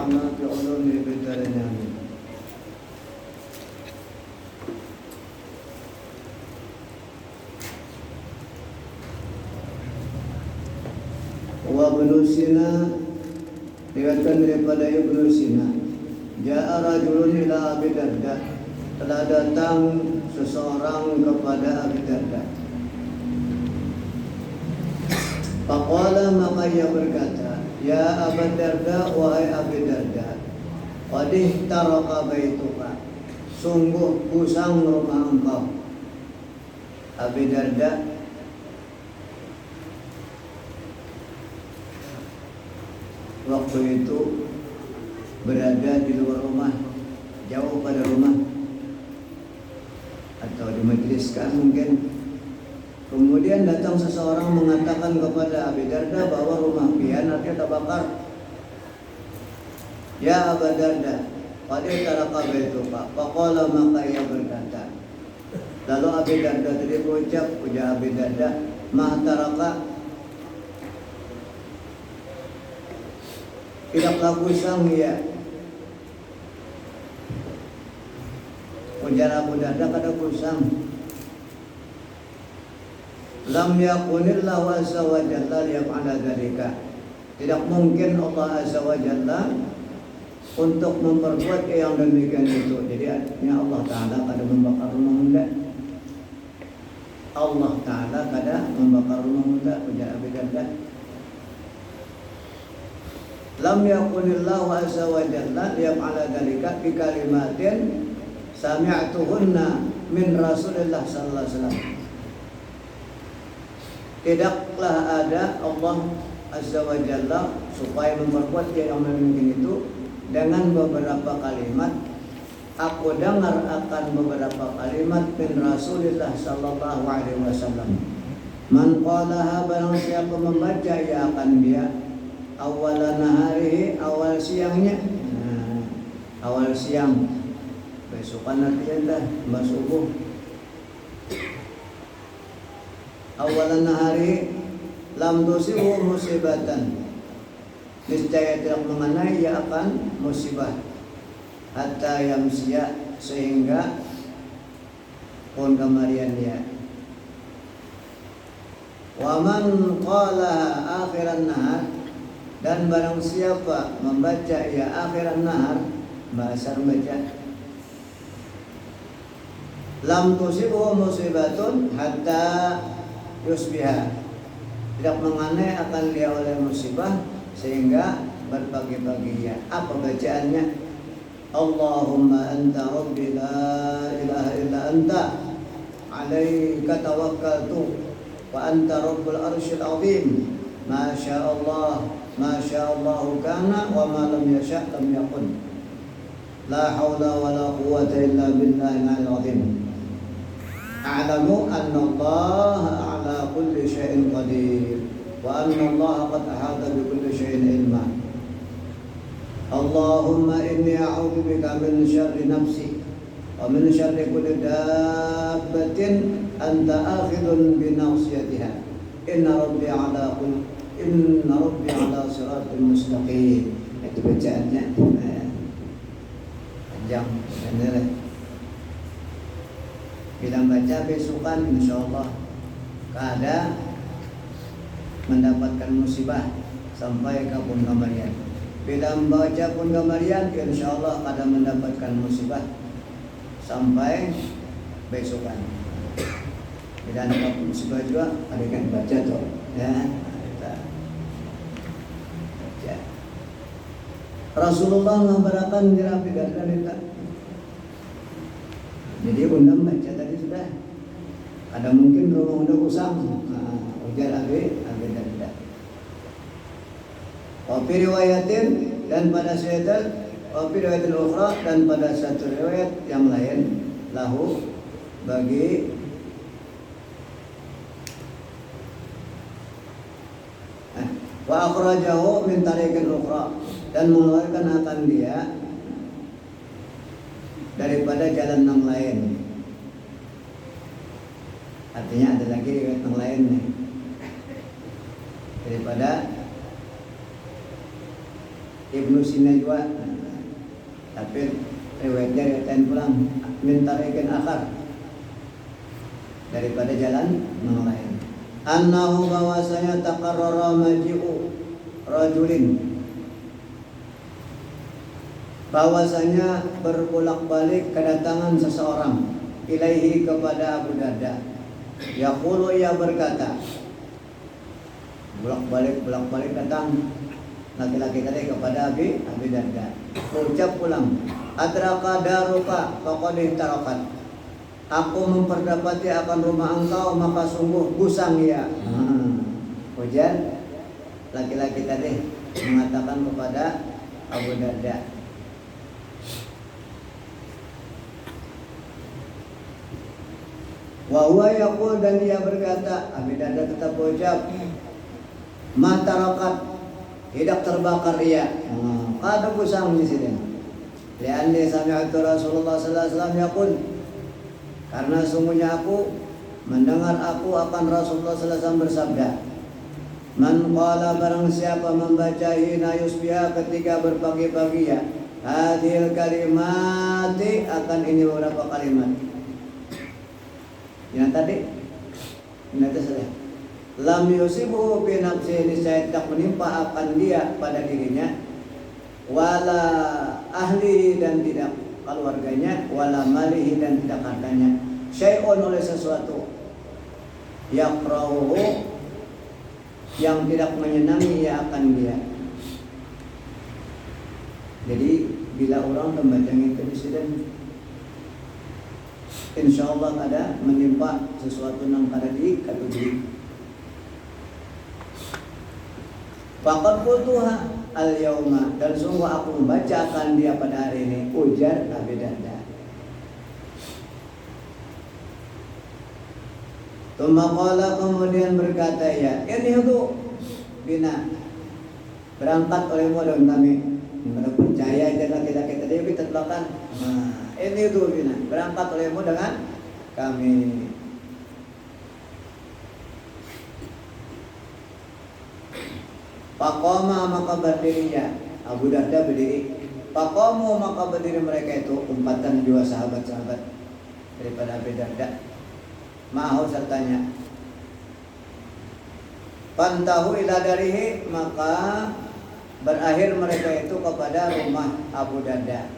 ونفعنا بعلومه بالدارين آمين. Wa Ibnu Sina, diriwayatkan daripada Ibnu Sina, ja'a rajulun ila Abi Darda, telah datang seseorang kepada Abi Darda. Faqala, maka ia berkata, ya Abu Darda, wahai Abi Darda, qad ihtaraka baituka, sungguh kusam rumah engkau. Abi Darda waktu itu berada di luar rumah, jauh pada rumah, atau di majliskan mungkin. Kemudian datang seseorang mengatakan kepada Abi Darda bahwa rumah pian artinya terbakar. Ya Abu Darda, qad ihtaraka baituka. Faqala, maka ia berkata. Lalu Abi Darda tadi berucap, ujar Abi Darda, ma taraka, tidaklah kusam ya. Ujar Abu Darda, kada kusam. Lam yakunillahu azza wa jalla liyaf'ala dzalika. Tidak mungkin Allah azza wa jalla untuk memperbuat yang demikian itu. Jadi artinya Allah Ta'ala kada membakar rumah muda. Allah Ta'ala kada membakar rumah muda, ujar Abi Darda. Lam yakunillahu azza wa jalla liyaf'ala dzalika bi kalimatin sami'tuhunna min Rasulillah sallallahu alaihi wasallam. Tidaklah ada Allah azza wa jalla supaya memperbuat yang mungkin itu dengan beberapa kalimat. Aku dengar akan beberapa kalimat min Rasulillah sallallahu alaihi wasallam. Man qalaha, barang siapa membaca, ia akan dia awal naharihi, awal siangnya. Awal siang besokan artinya dah mbak subuh. Awal nahari lam tusibu musibatan, niscaya tidak mengenai ia akan musibah. Hatta yamsiya, sehingga pun kemarian dia. Wa man qalaha akhiran nahar, dan barang siapa membaca ya akhiran nahar, bahasa membaca, lam tusibu musibatun hatta yusbiha, tidak mengenai akan dia oleh musibah sehingga berpagi-pagi ya. Apa bacaannya? Allahumma anta rabbi la ilaha illa anta alaika tawakkaltu wa anta rabbul arsyil azim ma syaa Allah kana wa ma lam yasha' lam yakun la haula wa la quwwata illa billahil azim. A'lamu anna Allah ala kulli syai'in qadir wa anna Allah qad ahata bi kulli syai'in ilma. Allahumma inni a'udzu bika min syarri nafsi wa min syarri kulli dabbatin anta akhidun bi nasiyatiha. Inna rabbi ala siratal mustaqim. Itu bacaannya. Panjang benar. Bila baca besokan insyaallah kada mendapatkan musibah sampai ke pun kemarian. Bila membaca pun kemarian insyaallah kada mendapatkan musibah sampai besokan. Bila dapat musibah juga ada kan baca tuh ya. Kita baca. Rasulullah mengabarkan Abi Darda minta. Jadi undang baca tadi sudah. Ada mungkin rumah undang usang. Ujar Abi Darda. Wafi riwayatin, dan pada syaitan, wafi riwayatin ukhra, dan pada satu riwayat yang lain, lahu bagi wa akhrajahu min tariqin ukhra, dan mengeluarkan akan dia daripada jalan yang lain. Artinya ada lagi riwayat yang lain nih. Daripada Ibnu Sina juga. Tapi riwayatnya riwayat pulang minta ikan akar daripada jalan yang lain. Annahu bahwasanya taqarrara maji'u rajulin, bahwasanya berbolak-balik kedatangan seseorang ilaihi kepada Abu Darda. Yaqulu, ia berkata, bolak-balik datang laki-laki tadi kepada Abi Darda. Ucap pulang, adraka daruka faqad tarakat. Aku memperdapati akan rumah engkau, maka sungguh gusang ia. Hujan laki-laki tadi mengatakan kepada Abu Darda. Wa huwa yaqul, dan dia berkata, Abi Darda tetap ucap, matarakat, tidak terbakar ia. Ada gusang di sini. Lianni sami'tu Rasulullah sallallahu alaihi wasallam yaqul, karena sungguhnya aku mendengar aku akan Rasulullah sallallahu alaihi wasallam bersabda, man qala, barang siapa membaca hina yusbiha, ketika berpagi-pagi ya, hadhil kalimati, akan ini beberapa kalimat. Yang tadi ini saja. Lam yusibuhu fi nafsihi, niscaya tidak menimpa akan dia pada dirinya, wala ahlihi, dan tidak keluarganya, wala malihi, dan tidak hartanya, syai'un, oleh sesuatu, yakrahuhu, yang tidak menyenangi ia akan dia. Jadi bila orang membaca itu disiden, insyaallah ada menimpa sesuatu yang kada dikatuhi. Faqad qultuha al-yauma, dan sungguh aku membacakan dia pada hari ini, ujar Abi Darda. Tsumma qala, kemudian berkata, ya ini itu bina, berangkat olehmu dan kami. Yang percaya aja laki-laki tadi kita belakang. Ini itu bina, berangkat olehmu dengan kami. Faqama, maka berdirinya Abu Darda berdiri. Faqamu, maka berdiri mereka itu, umpatan dua sahabat-sahabat daripada Abu Darda. Ma'ahu sertanya. Fantahu ila darihi, maka berakhir mereka itu kepada rumah Abu Darda.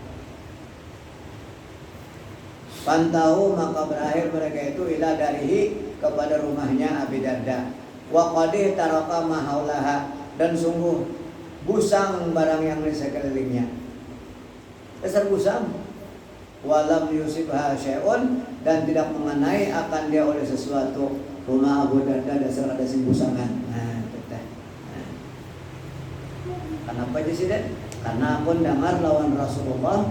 Fantahu, maka berakhir mereka itu ila darihi, kepada rumahnya Abi Darda. Wa qadih taraka mahaulaha, dan sungguh gusang barang yang di sekelilingnya. Dasar gusang. Walam yusibha syai'un, dan tidak mengenai akan dia oleh sesuatu. Rumah Abu Darda dasar ada gusangan. Kenapa jadi? Karena aku dengar lawan Rasulullah,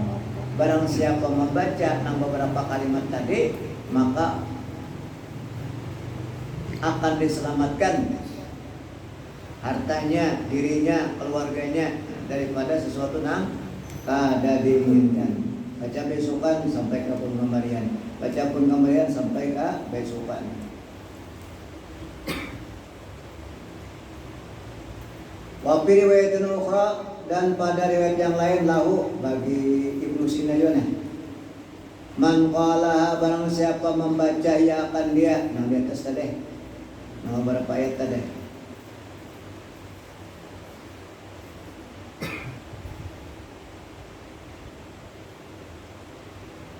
barang siapa membaca nang beberapa kalimat tadi, maka akan diselamatkan hartanya, dirinya, keluarganya daripada sesuatu yang kada diinginkan. Baca besokan sampai ke pengamarian, baca pengamarian sampai ke besokan. Wa fi riwayatin ukhra, dan pada riwayat yang lain, lahu, bagi Ibnu Sina juga, man qala, barang siapa membaca ia akan dia, nah di atas tadi, nah berapa ayat tadi.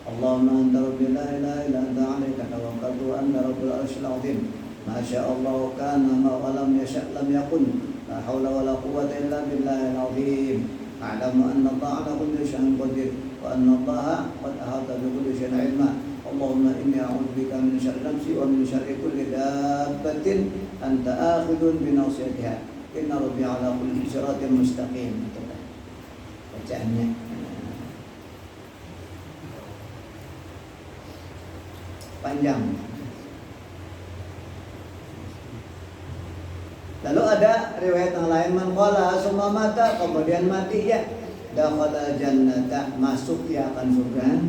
Allahumma anta rabbi la ilaha illa anta alaika tawakkaltu wa anta rabbul arsyil azim. Ma syaa Allah kana ma lam yasha lam yakun. La haula wala quwwata illa billahil azim. A'lamu anna Allah ala kulli syai'in qadir wa anna Allah qad ahata bi kulli syai'in ilma. Allahumma inni a'udzubika min syarri nafsi wa min syarri kulli dabbatin anta akhidun bi nasiyatiha. Inna rabbi ala kulli siratin mustaqim. Bacaannya panjang. Lalu ada riwayat yang lain, man qala summa mata, kemudian mati ya, dakhala jannata, masuk ya akan surga.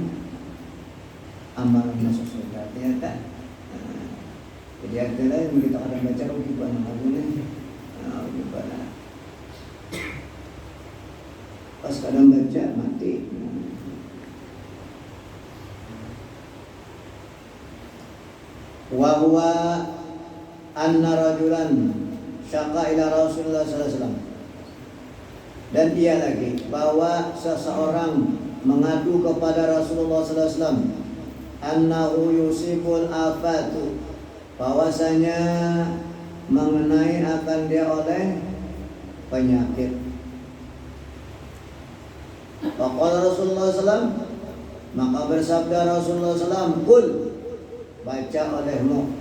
Amal masuk surga ternyata. Jadi artinya yang kita kadang baca rugi pada ngabulin. Rugi pada. Pas kadang baca mati. Wa huwa anna rajulan syaka ila Rasulullah sallallahu alaihi wasallam. Dan ia lagi bahwa seseorang mengadu kepada Rasulullah sallallahu alaihi wasallam annahu yusibul afatu, bahwasanya mengenai akan dia oleh penyakit. Faqala Rasulullah SAW, maka bersabda Rasulullah SAW, kul, baca olehmu,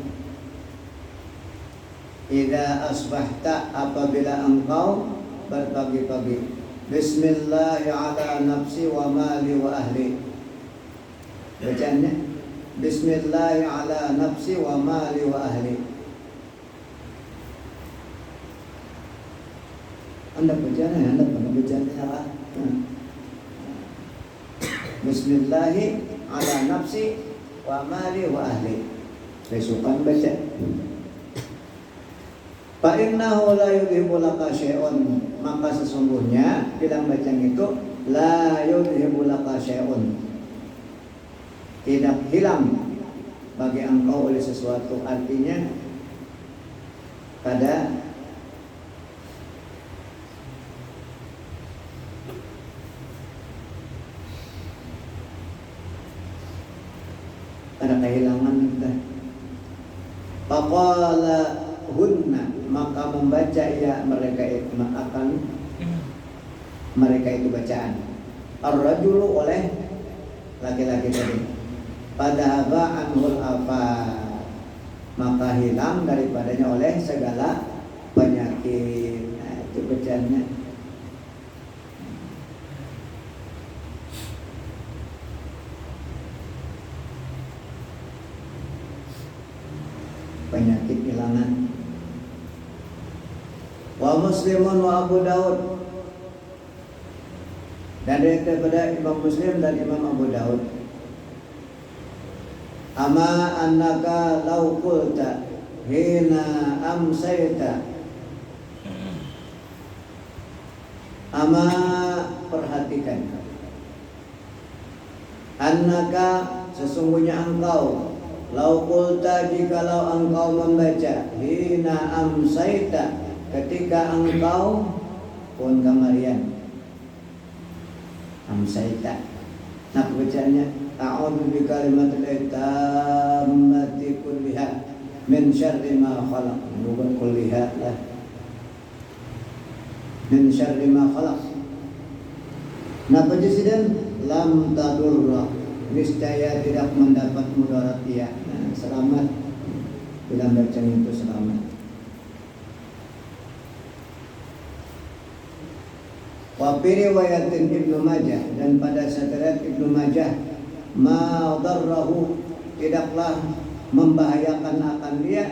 idza asbahta, apabila engkau berpagi-pagi, Bismillahi ala nafsi wa mali wa ahli. Bacanya Bismillahi ala nafsi wa mali wa ahli. Anda bacanya, Anda pernah bacanya salah. Bismillahi ala nafsi wa mali wa ahli. Saya suka baca. Fa innahu la yudhibu laka syai'un, maka sesungguhnya bilang bacaan itu la yudhibu laka syai'un, tidak hilang bagi engkau oleh sesuatu. Artinya pada kehilangan kita. Faqala hunna, maka membaca ya mereka itu akan mereka itu bacaan. Ar-rajulu oleh laki-laki tadi. Padahaba anhul afat, maka hilang daripadanya oleh segala penyakit. Nah, itu bacaannya. Penyakit hilangan. Wa Muslimun wa Abu Daud, dan daripada Imam Muslim dan Imam Abu Daud, ama annaka law qulta hina amsayta, ama perhatikan, annaka sesungguhnya engkau, lau qulta jikalau engkau membaca, hina amsayta ketika engkau pun kamarian, amsayta. Nah bacaannya a'udzu bi kalimatil tammati kulliha min syarri ma khalaq, bukan kulliha lah, min syarri ma khalaq. Nah presiden lam tadurra, niscaya tidak mendapat mudarat ia. Nah, selamat bila bacaan itu selamat. Wa fi riwayatin Ibnu Majah, dan pada riwayat Ibnu Majah, ma darrahu, tidaklah membahayakan akan dia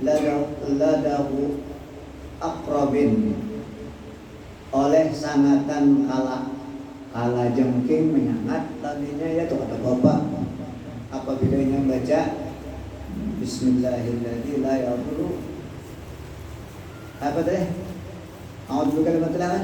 ladahu aqrabin, oleh sangatan kala jengking menyangat tadinya, ya tuh kata bapak apabila yang baca Bismillahirrahmanirrahim la yadurru apa tadi? A'udzu bikalimatil lahi.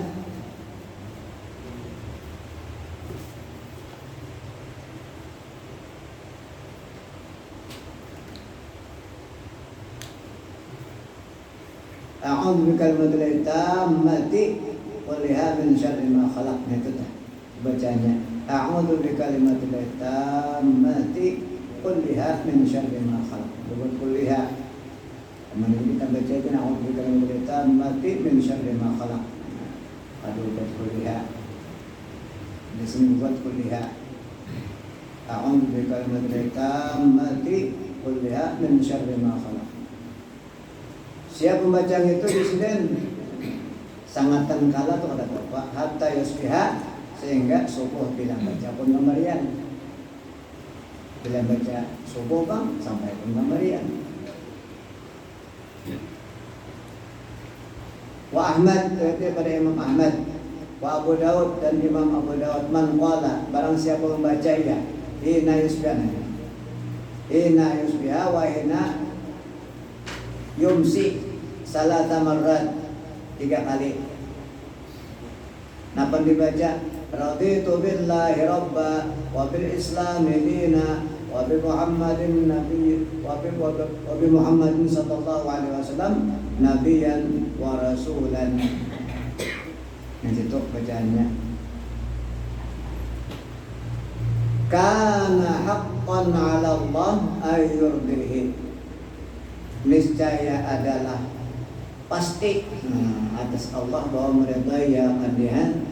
A'udzu bikalimatil tammati kulliha min syarri ma khalaq. Itu dah bacanya. A'udzu bikalimatil tammati kulliha min syarri ma khalaq. Bukan kulliha. Kemudian kita baca itu a'udzu bikalimatil tammati min syarri ma khalaq. Kalau buat kulliha, di sini buat kulliha. A'udzu bikalimatil tammati kulliha min syarri ma khalaq. Siapa membaca itu di sini sangatan kala tuh kata bapak hatta yusbiha, sehingga subuh bilang baca pun pemberian, bilang baca subuh bang sampai pun pemberian. Wa Ahmad, daripada Imam Ahmad, wa Abu Daud, dan Imam Abu Daud, man qala, barang siapa membaca ya hina yusbiha, hina yusbiha wa hina yumsi salata marrat, 3 kali. Napa dibaca? Raditu billahi rabba wa bil islami dina wa bi Muhammadin nabi wa bi Muhammadin sallallahu alaihi wasallam nabiyan wa rasulan. Yang itu bacaannya. Kana haqqan 'ala Allah ayyurdihi. Niscaya adalah pasti atas Allah bahwa meridai ya kadihan.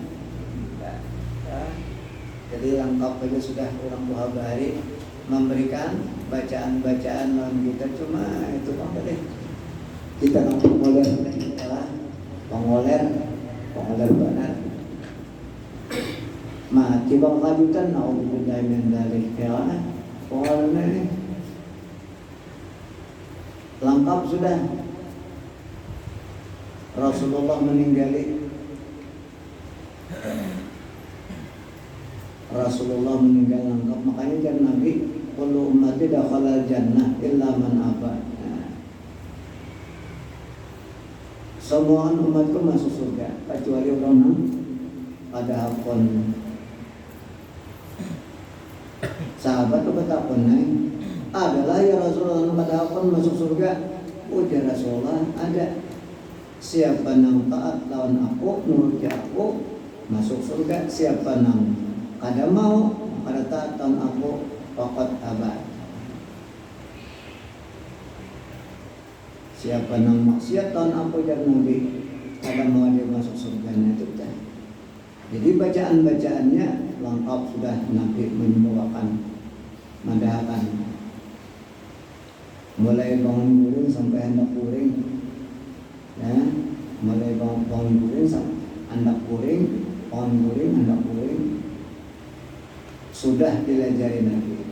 Jadi lengkap saja sudah orang Buhabari memberikan bacaan-bacaan dalam kita, cuma itu apa deh, kita pengoler benar mati bang kajutan naudzubillah min dzalik ya pengolernya ini lengkap sudah. Rasulullah meninggal lengkap, makanya kan Nabi kullu ummati dakhala jannah illa man aba. Semua umatku masuk surga kecuali orang yang ada hakon. Sahabat berkata adalah ya Rasulullah pada hakon masuk surga. Ujar Rasulullah ada. Siapa yang taat lawan aku, nurut aku masuk surga. Siapa yang kada mau kada taat lawan aku, faqad aba. Siapa yang maksiat lawan aku jar Nabi, kada mau dia masuk surga itu dah. Jadi bacaan-bacaannya lengkap sudah. Nabi membawakan madahakan mulai bangun guring sampai hendak guring. Ya, mulai bangun guring sampai hendak guring, bangun guring, hendak guring sudah dilajari Nabi.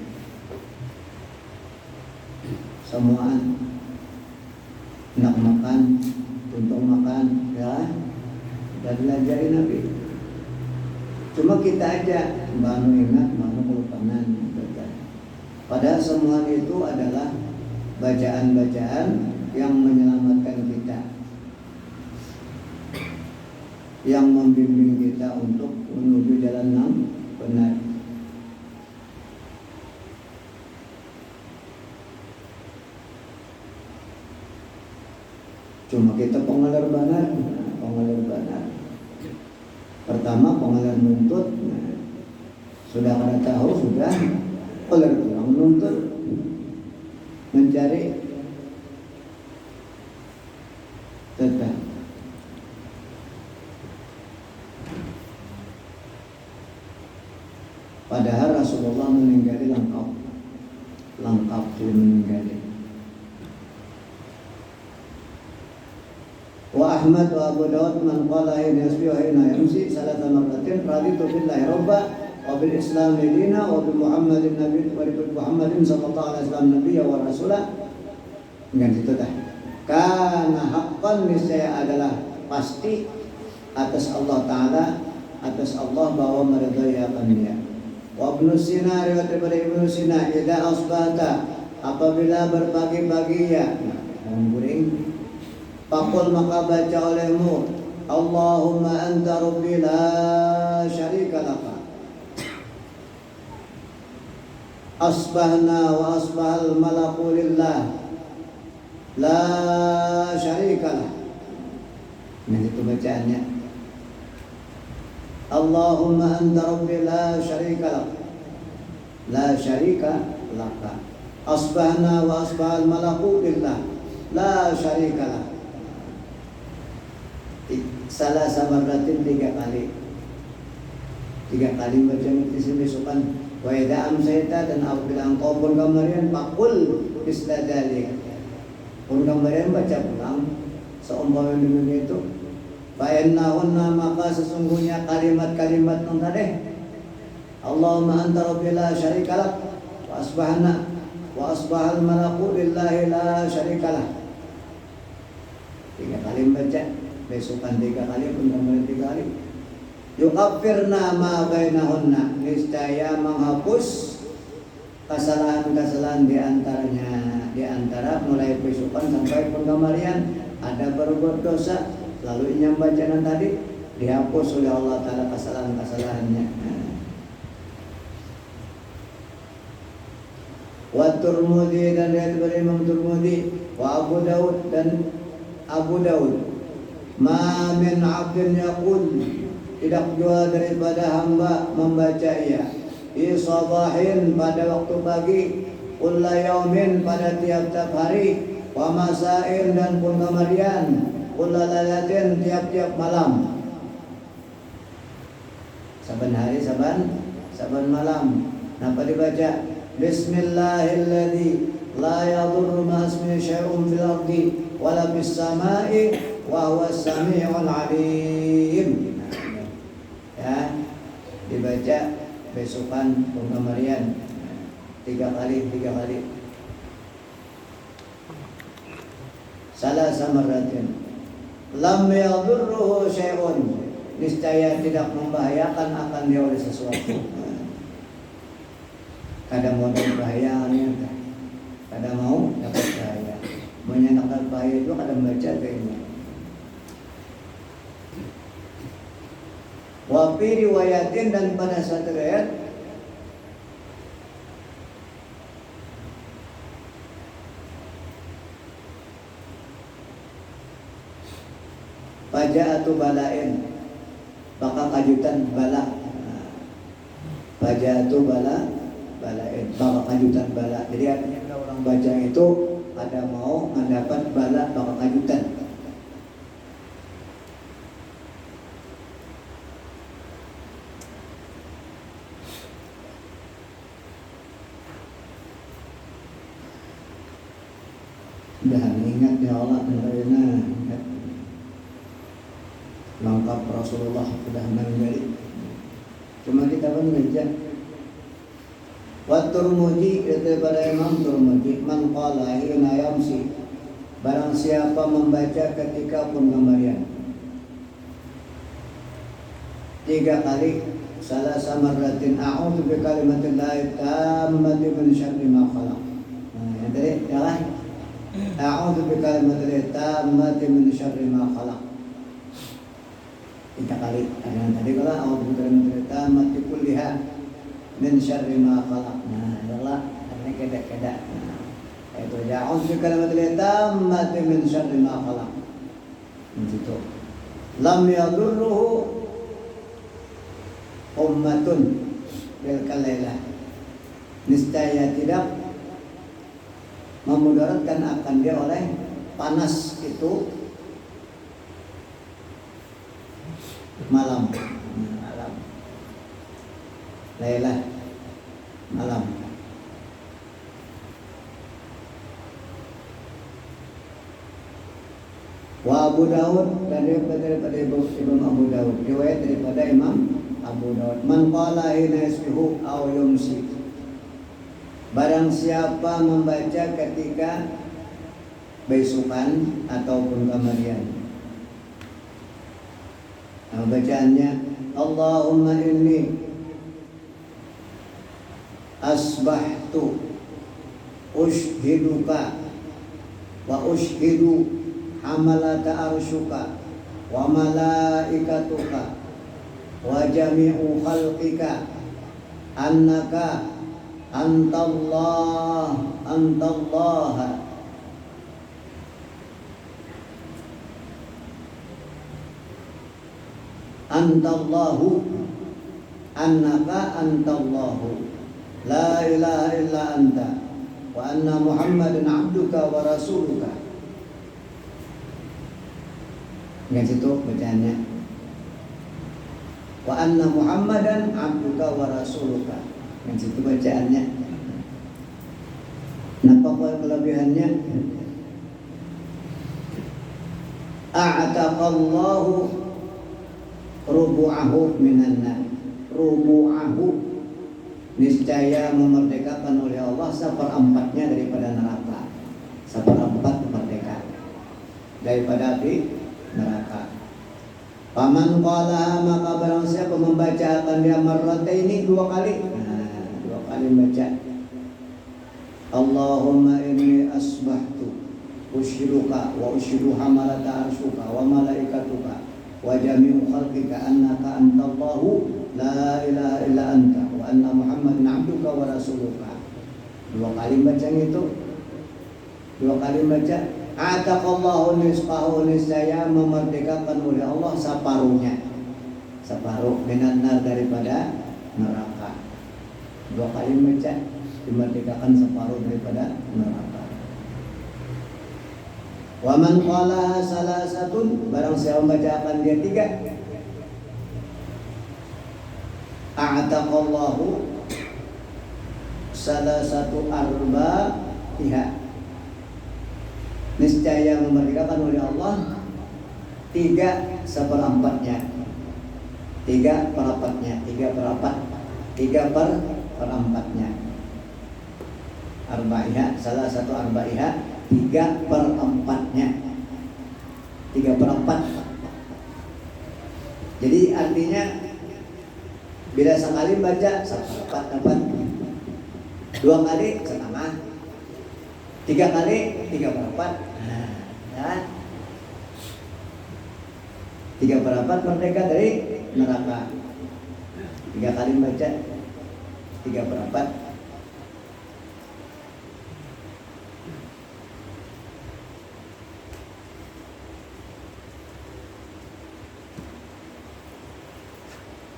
Semua hendak makan, untuk makan, ya, dan dilajari Nabi. Cuma kita aja baru ingat, baru kelupanan. Padahal semua itu adalah bacaan-bacaan yang menyelamatkan kita, yang membimbing kita untuk menuju jalan yang benar. Cuma kita pengalir benar. Pertama pengalir nuntut, sudah kada tahu sudah pengalir kurang nuntut, mencari tetap. Padahal Rasulullah meninggali lengkap sudah meninggali. Wa Ahmad wa Abu Dawud man qala hina yasbi wa hina yamsi salata marratin raditu billahi rabba wa bil islam dina wa bi Muhammadin nabi wa bi Muhammadin sallallahu alaihi wasallam nabiyya wa rasulah. Dengan itu dah. Karena haqqan niscaya adalah pasti atas Allah Ta'ala, atas Allah bahwa meridai akan dia. Wa Ibnu Sina, riwayat daripada Ibnu Sina, idza asbahta, apabila berpagi-pagi ya guring, faqul maka baca olehmu Allahumma anta rabbi la syarika laka. Asbahna wa asbahal malaku lillah la syarika lah. Nah itu bacaannya. Allahumma anta rabbi la syarika lak. La syarika laka. Asbahna wa asbahal malaku lillah la syarika lah. Salah samaratin 3 kali. 3 kali baca itu besokan. Wa idza amsayta, dan apabila engkau pun kemarian pakul istadalik. Pun kemarian baca pulang seumpama dengan itu. Fa innahunna, maka sesungguhnya kalimat-kalimat yang tadi Allahumma anta rabbi la syarika lak wa asbahna wa asbahal malaku lillahi la syarika lah. 3 kali baca, besokan 3 kali, pun kemarian 3 kali. Yukaffirna ma bainahunna, niscaya menghapus kesalahan-kesalahan di antara mulai besokan sampai pengamarian ada berbuat dosa, lalu yang bacaan tadi dihapus oleh Allah Ta'ala kesalahan-kesalahannya. Wa Tirmidzi dan riwayat dari Imam Tirmidzi, wa Abu Daud dan Abu Daud, ma min 'abdin yaqul, tidak jua daripada hamba membaca ia di sabahin pada waktu pagi, kulla yaumin pada tiap-tiap hari, wa masain dan pun kemudian, kulla lailatin tiap-tiap malam. Saban hari saban malam. Napa dibaca? Bismillahilladzi la yadurru ma ismihi syai'un fil ardi wala fis samai wa huwas samiul alim. Ya, dibaca besokan pengamarian 3 kali. Salah samaratin. Lam yadurruhu syai'un, niscaya tidak membahayakan akan dia oleh sesuatu. Kadang mau dapat bahaya, kadang mau dapat bahaya. Menyenangkan bahaya itu kadang baca kayaknya. Wa fi riwayatin, dan pada satu riwayat, Faja'atu balain, maka kajutan bala. Faja'atu balain, maka kajutan bala. Jadi artinya kalau orang baca itu ada mau mendapat bala, maka kajutan. Dah ingat ya Allah, ingat lengkap Rasulullah sudah menjadi. Cuma kita pun ngejak. Wa Tirmidzi, daripada Imam Tirmidzi, man qala hina yamsi, barang siapa membaca ketika pengamarian 3 kali, salah samaratin, a'udzu bi kalimatillahi tammati min syarri ma khalaq. Nah, yang tadi ya, a'udzu bi kalimatillahi tammati min syarri ma khalaq. 3 kali. Yang tadi kalau a'udzu bi kalimatillahi tammati kulliha min syarri ma khalaq. Nah, adalah ini keda-keda. Itu a'udzu bi kalimatillahi tammati min syarri ma khalaq. Begitu. Lam yadurruhu ummatun bil kalailah, niscaya tidak memudaratkan akan dia oleh panas itu malam. Lailah, malam. Wa Abu Daud, dan daripada Imam Abu Daud, riwayat daripada Imam Abu Daud, man qala hina yasbihu aw yumsi, barang siapa membaca ketika besokan ataupun kemarian. Nah, bacaannya, Allahumma inni asbahtu ushhiduka wa ushhidu hamalata arshuka wa malaikatuka wa jami'u khalqika annaka antallah antallahu annaka antallahu la ilaha illa anta wa anna Muhammadan abduka wa rasuluka. Dengan situ bacaannya, wa anna Muhammadan abduka wa rasuluka. Dengan situ bacaannya. Nampak kelebihannya? A'taqallahu rubu'ahu minan nar. Rubu'ahu, niscaya memerdekakan oleh Allah 1/4-nya daripada neraka. 1/4 merdeka daripada api neraka. Paman qala, maka barang siapa membaca akan dia marrataini 2 kali. Nah, 2 kali baca. Allahumma inni asbahtu ushiduka wa ushidu hamalata arshuka wa malaikatuka wa jami'u khalqika annaka antallahu la ilaha illa anta wa anna Muhammadan 'abduka wa rasuluka. 2 kali baca itu. 2 kali baca ataqallahu nisfahu, niscaya memerdekakan oleh Allah separuhnya. Separuh minan nar, daripada neraka. 2 kali baca dimerdekakan separuh daripada neraka. Wa man qala salasatun, barang siapa membacakan dia 3, a'taqallahu salasatu arbaiha, niscaya memerdekakan oleh Allah 3/4-nya. 3/4-nya. Arbaiha, salah satu arbaiha 3/4-nya. 3/4. Jadi artinya bila sekali baca 1/4 dapat, 2 kali setengah, 3 kali 3/4. Ya. 3/4 merdeka dari neraka. 3 kali baca 3/4.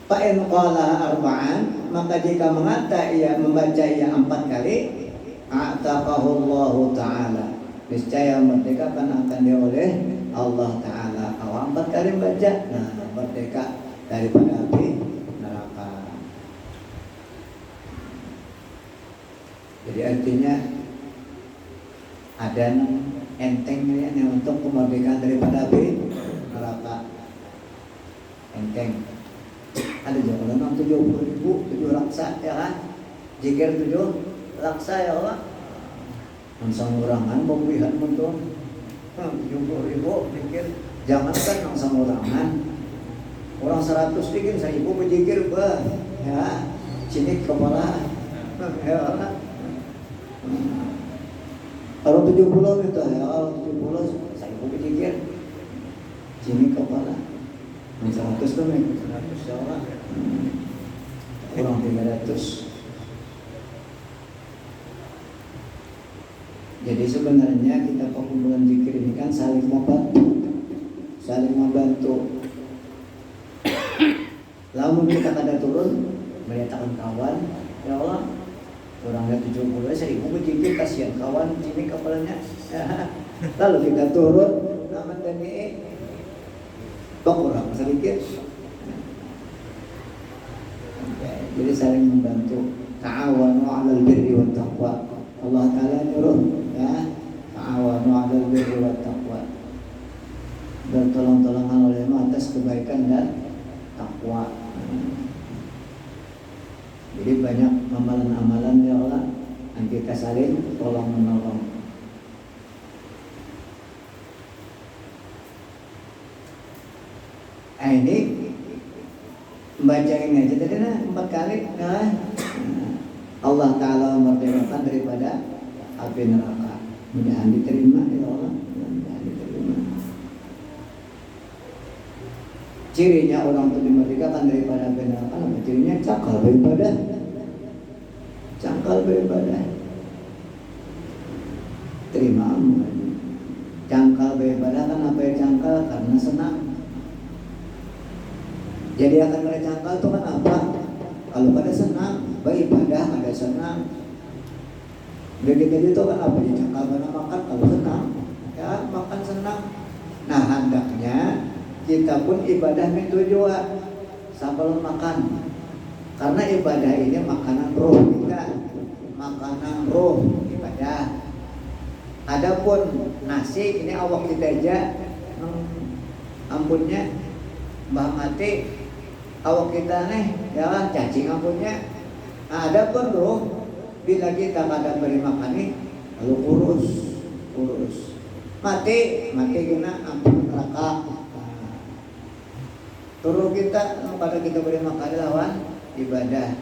Fa'in qala arba'an, maka jika membaca ia 4 kali, a'taqahullahu ta'ala, niscaya merdekakan akan dia oleh Allah Ta'ala. Kalau 4 kali baca, nah merdeka daripada api neraka. Jadi artinya ada entengnya untuk kemerdekaan daripada api neraka. Enteng. Ada juga orang 70.000 7 laksa ya kan, jikir 7 laksa ya Allah, langsung orangan pemilihan untuk 70.000 jikir, jangankan langsung orangan, orang 100 bikin 1.000 berjikir bah ya, cinik kepala ya Allah. Kalau 70 itu ya, kalau 70 1.000 berjikir, cinik kepala. 100 tuh nih, 100 ya Allah. Kurang 300. Jadi sebenarnya kita perkumpulan zikir ini kan saling membantu. Lalu kita kada turun melihatkan kawan, ya Allah, orangnya 70, 1.000 berzikir, kasihan kawan ini kepalanya. Lalu kita turun, nama tani kok kurang sedikit. Jadi saling membantu. Ta'awanu 'alal birri wat taqwa. Allah Ta'ala nyuruh ya, ta'awanu 'alal birri wat taqwa. Bertolong-tolongan oleh atas kebaikan dan takwa. Jadi banyak amalan-amalan ya Allah yang kita saling tolong menolong. Ini bacain aja tadi 4 kali. Allah Ta'ala memerdekakan daripada api neraka. Mudah-mudahan diterima ya Allah. Mudah-mudahan diterima. Cirinya orang itu dimerdekakan daripada api neraka, apa cirinya? Cakal beribadah. Cakal beribadah. Terima amal. Cangkal beribadah kan apa ya cangkal? Karena senang. Jadi akan merecangkal itu kan apa? Kalau pada senang, beribadah ada senang. Begitu itu kan apa? Dicangkal karena makan kalau senang, ya makan senang. Nah hendaknya kita pun ibadah tujuan sambil makan. Karena ibadah ini makanan roh kita, makanan roh ibadah. Adapun nasi ini awak kita aja, ampunnya mbah mati. Awak kita nih, ya kan, cacing ampunnya. Nah, ada pun roh, bila kita kadang beri makan nih, lalu kurus, mati kena ampun neraka. Nah, turun kita, pada kita beri makan lawan ibadah.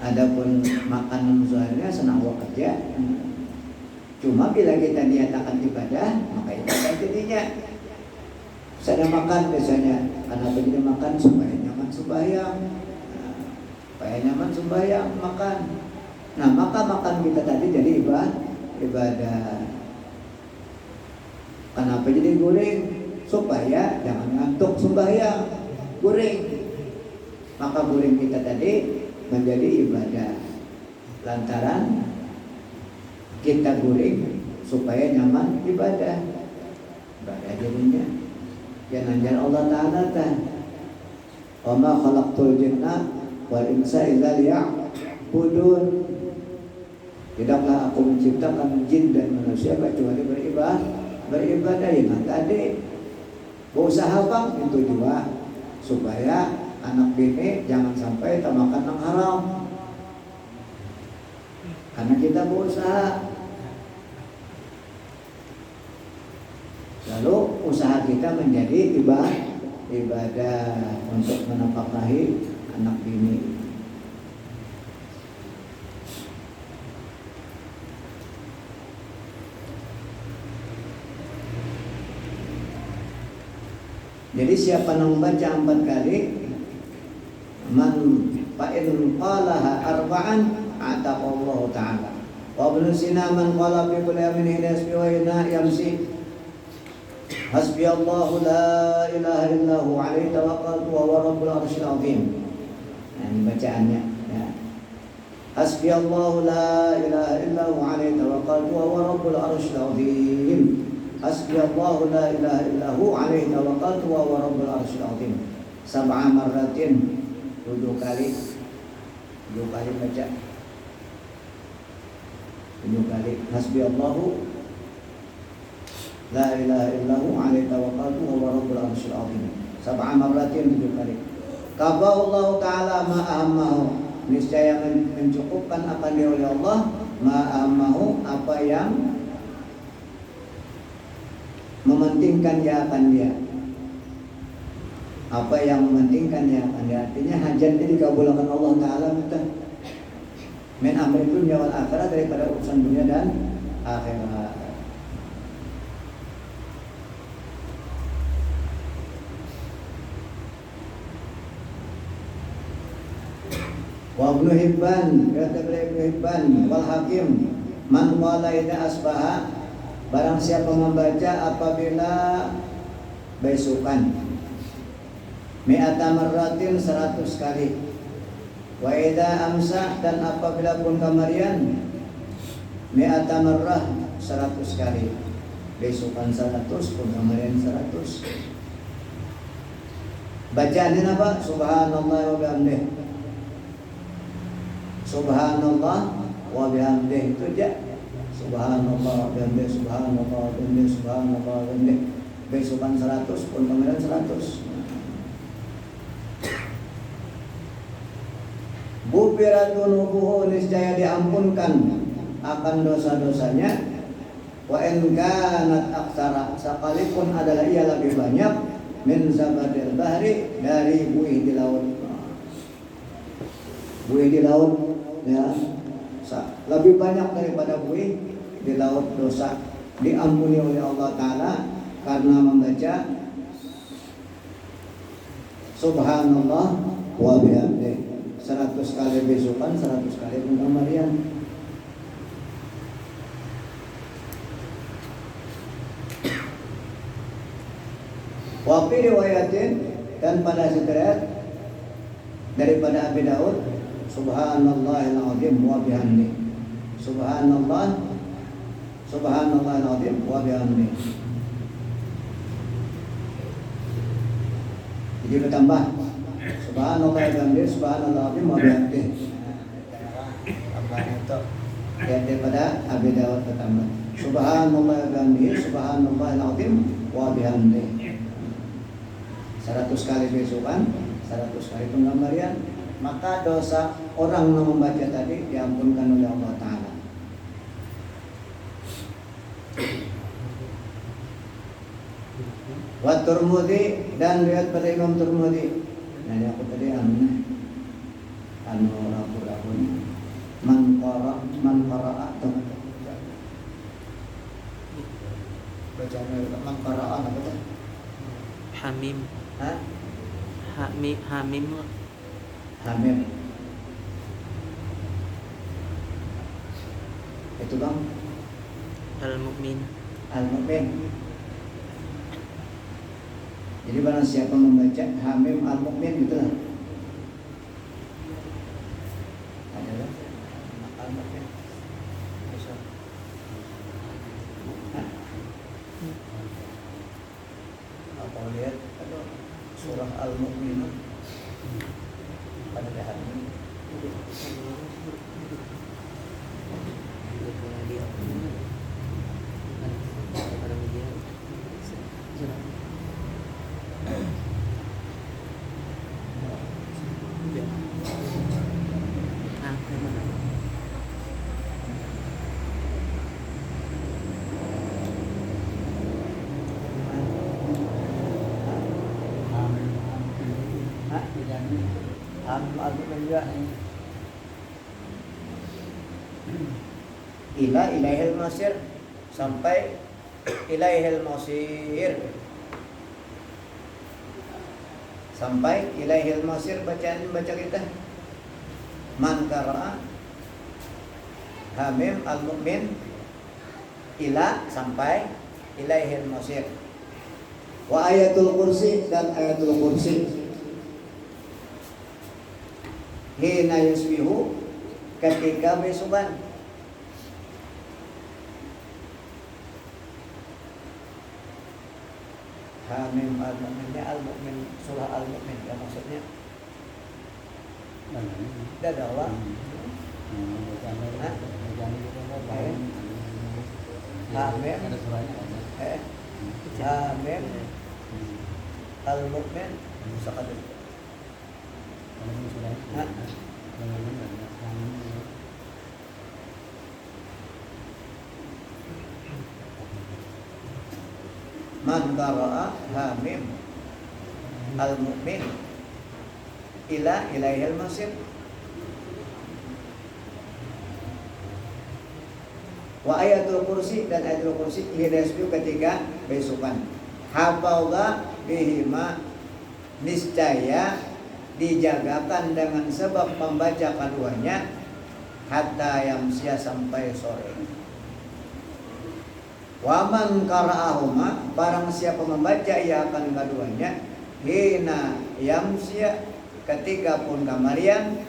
Adapun makanan zahirnya senang awak aja. Cuma bila kita niatakan ibadah, maka ibadah jadinya. Saya makan biasanya, karena begini makan supaya nyaman sembahyang, supaya nyaman sembahyang makan. Nah maka makan kita tadi jadi ibadah. Kenapa jadi goreng? Supaya jangan ngantuk sembahyang, goreng. Maka goreng kita tadi menjadi ibadah. Lantaran kita goreng supaya nyaman ibadah jadinya. Yang nanjar Allah Ta'ala kan, wa ma khalaqtul jinna wal insa illa liya'budun. Tidaklah aku menciptakan jin dan manusia kecuali beribadah. Ya tadi berusaha bang itu juga supaya anak bini jangan sampai termakan yang haram. Karena kita berusaha, lalu usaha kita menjadi ibadah untuk menafkahi anak bini. Jadi siapa yang membaca 4 kali, man fa'in qalaha arba'an ataqallahu ta'ala. Wa ibn Sina man qala fi kulli yawmin hasbi wa ina yamsi hasbi Allahu la ilaha illahu alaihi tawakkaltu wa huwa rabbul arsyil azim. Nah, ini bacaannya ya. Hasbi Allahu la ilaha illahu alaihi tawakkaltu wa huwa rabbul arsyil azim. Hasbi Allahu la ilaha illahu alaihi tawakkaltu wa huwa rabbul arsyil azim. 7 marratin, 7 kali. 7 kali baca. 7 kali. Hasbi Allahu la ilaha illahu alaihi tawakkaltu wa huwa rabbul arsyil azim. 7 marratin, 7 kali. Qaballahu ta'ala ma ahammahu. Niscaya mencukupkan akan dia oleh Allah ma ahammahu, apa yang mementingkan dia akan dia. Apa yang mementingkan dia akan dia. Artinya hajatnya dikabulkan Allah Ta'ala betul. Min amri dunya wal akhirat, daripada urusan dunia dan akhirat. Wa Ibnu Hibban, kata Ibnu Hibban wal Hakim, man qala idza asbaha, barang siapa membaca apabila besokan, mi'ata marratin, 100 kali. Wa idza amsa, dan apabila pun kamarian, mi'ata marrah, 100 kali. Besokan 100, pun kamarian 100. Bacaannya apa? Subhanallah wa bihamdih. Subhanallah wa bihamdih, itu aja. Subhanallah wa bihamdih, subhanallah wa bihamdih, subhanallah wa bihamdih. Besokan 100, pun kamarian 100. Bufirat dunubuhu, niscaya diampunkan akan dosa-dosanya. Wa in kanat aksara, sekalipun adalah ia lebih banyak, min zabadil bahri, dari buih di laut. Buih di laut ya, lebih banyak daripada buih di laut dosa, diampuni oleh Allah Ta'ala karena membaca Subhanallah wa bihamdih. 100 kali besokan, 100 kali pengamarian. Wa fi riwayatin, dan pada riwayat daripada Abi Daud, Subhanallahil azim wa bihamdih. Subhanallahil azim wa bihamdih. Jadi bertambah Subhanallah wa bihamdih, subhanallah wa bihamdih. Tambah itu daripada Abi Daud bertambah Subhanallah wa bihamdih, subhanallahil azim wa bihamdih. 100 kali besokan, 100 kali pengamarian, maka dosa orang yang membaca tadi diampunkan oleh Allah Ta'ala. Wa Tirmidzi, dan riwayat pada Imam Tirmidzi. Nah, aku tadi rabu-rabu man qara'a bacanya mangkaraan apa tuh? Hamim. Hah? Hamim. Hamim. Itu bang? Al-Mu'min. Al-Mu'min. Jadi barang siapa membaca Hamim Al-Mu'min gitu lah. Adalah Al-Mu'min. Bisa. Apa lihat ada surah Al-Mu'minun pada Hamim. Ilaihil masir sampai ilaihil masir sampai ilaihil masir baca kita man qara'a Hamim Al-Mu'min ila sampai ilaihil masir wa ayatul kursi dan ayatul kursi hina yusbihu ketika besuban Hamim Al-Mu'minnya Al-Mu'min surah Al-Mu'min ya maksudnya Dadawa Hamim Hamim Al-Mu'min sakadul man qara'a Hamim Al-Mu'min ila ilaihil masir wa ayatul kursi dan ayatul kursi hidayasbiu ketika besukan hafalga bihima niscaya dijagakan dengan sebab membaca keduanya hatta yamsia sampai sore. Waman qara'ahuma barang siapa membaca ia akan keduanya hina yamsia ketika pun kamarian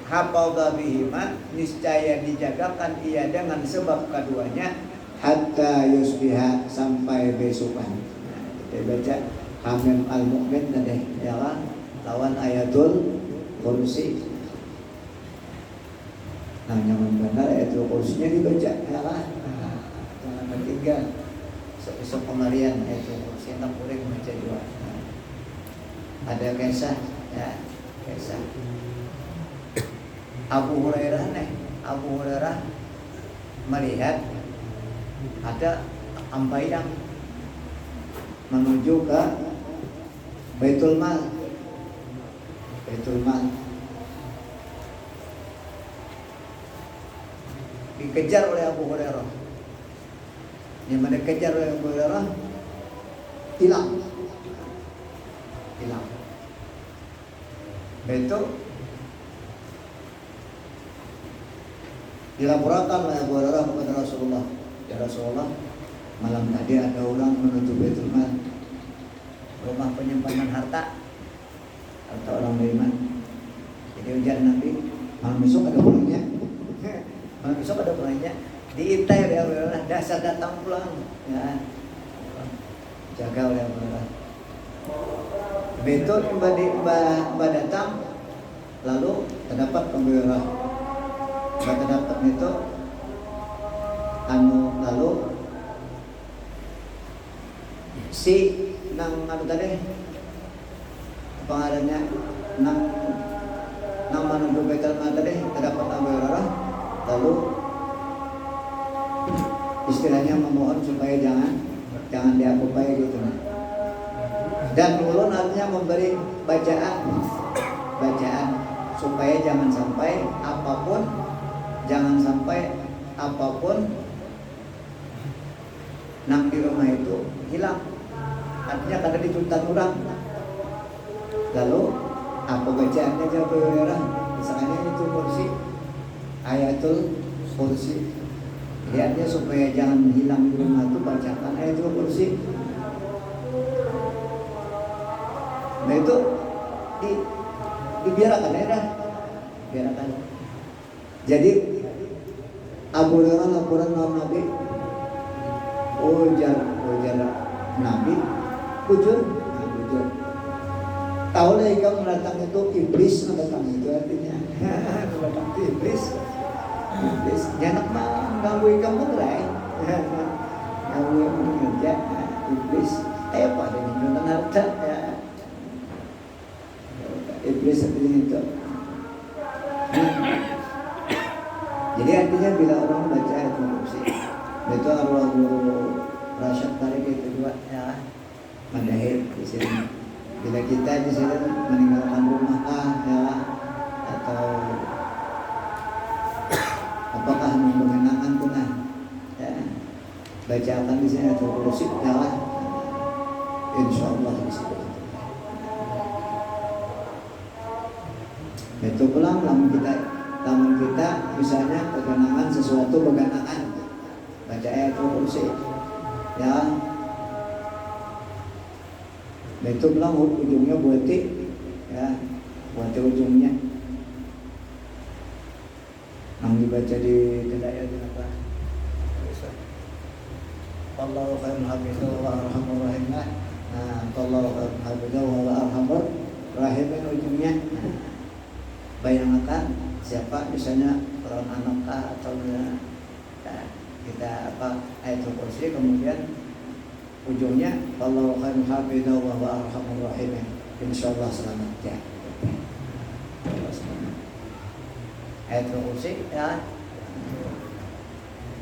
hafadha bihima niscaya dijagakan ia dengan sebab keduanya hatta yusbiha sampai besokan. Kita baca Hamim Al-Mu'min tadi ya kan lawan ayatul kursi. Nah nyaman benar ayatul kursinya dibaca ya kan. Ketiga besok kemarian itu kursi tak boleh baca dua. Ada kisah ya kisah Abu Hurairah melihat ada ambayang menuju ke Baitul Mal. Dikejar oleh Abu Hurairah. Yang mana kejar oleh Abu Hurairah hilang. Itu dilaporkan oleh Abu Hurairah kepada Rasulullah. Ya Rasulullah, malam tadi ada orang menuju Baitul Mal, rumah penyimpanan harta orang beriman. Jadi ujar Nabi, malam besok ada pulangnya. Diintai oleh Abu Hurairah, dasar datang pulang. Ya, jaga oleh Abu Hurairah. Betul mbak datang, lalu terdapat Abu Hurairah. Terdapat itu lalu si nang tadi pengarangnya nang menuju Baitul Mal tadi terdapat Abu Hurairah, lalu istilahnya memohon supaya jangan diakupai gitu. Dan ulun artinya memberi bacaan supaya jangan sampai apapun nang di rumah itu hilang. Artinya karena dituntut orang. Lalu apa bacaannya Abu Hurairah? Misalnya itu kursi ayatul kursi. Lihatnya supaya jangan hilang di rumah itu bacakan ayatul kursi. Nah itu dibiarkan ya dah, biarkan. Jadi Abu Hurairah laporan Nabi, ujar Nabi, bujur. Tahu lah kamu datang itu iblis datang itu artinya, datang itu iblis, jangan mah ganggu kamu berai, ganggu kerja iblis, ayo pada menunjukkan harta ya. Iblis artinya itu. Jadi artinya bila orang baca ayat kursi, itu arwah guru Rasyad tarik itu dua ya, mandahir di sini. Bila kita di sini meninggalkan rumah ya, atau apakah mengenakan tengah ya, bacakan di sini ayat kursi ya, insyaallah di situ. Itu pulang namun kita misalnya kegenangan sesuatu beganangan baca ayat kursi ya. Itu pulang ujungnya buati ya, buati ujungnya yang dibaca di kedai itu apa? Allahu khairul hafidhu wa arhamur rahim. Nah, Allahu khairul hafidhu wa arhamur rahim ujungnya. Bayangkan siapa misalnya orang anak atau kita apa ayatul kursi kemudian ujungnya Allahu khairul hafidhu wa arhamur rahim, insyaallah selamat ya. Ayatul kursi ya,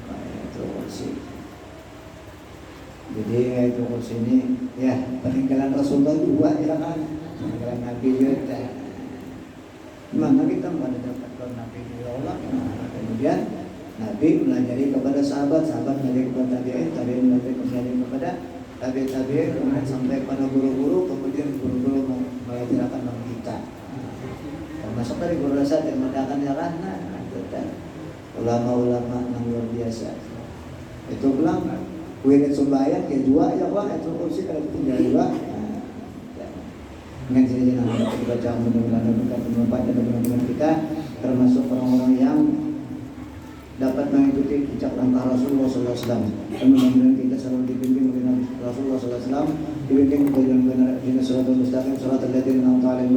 ayatul kursi. Jadi ayatul kursi ini ya peninggalan Rasulullah juga ya kan, peninggalan Nabi juga. Mana kita pada dapat Nabi Allah. Kemudian Nabi melajari kepada sahabat melajari kepada tabi'in melajari kepada tabi'in kemudian sampai pada guru-guru, kemudian guru-guru mengajarkan kepada kita. Termasuk dari guru Rasyad yang mengadakan yarana, ulama-ulama yang luar biasa. Itu bilang wirid sembahyang ya dua ya Pak, itu kursi kalau tinggal dua. Dengan sini jangan kita baca mudah-mudahan berkat kita termasuk orang-orang yang dapat mengikuti jejak langkah Rasulullah SAW. Mudah-mudahan kita selalu dibimbing oleh Rasulullah SAW, dibimbing dengan benar dengan suratul mustaqim, suratul ladzina an'amta 'alaihim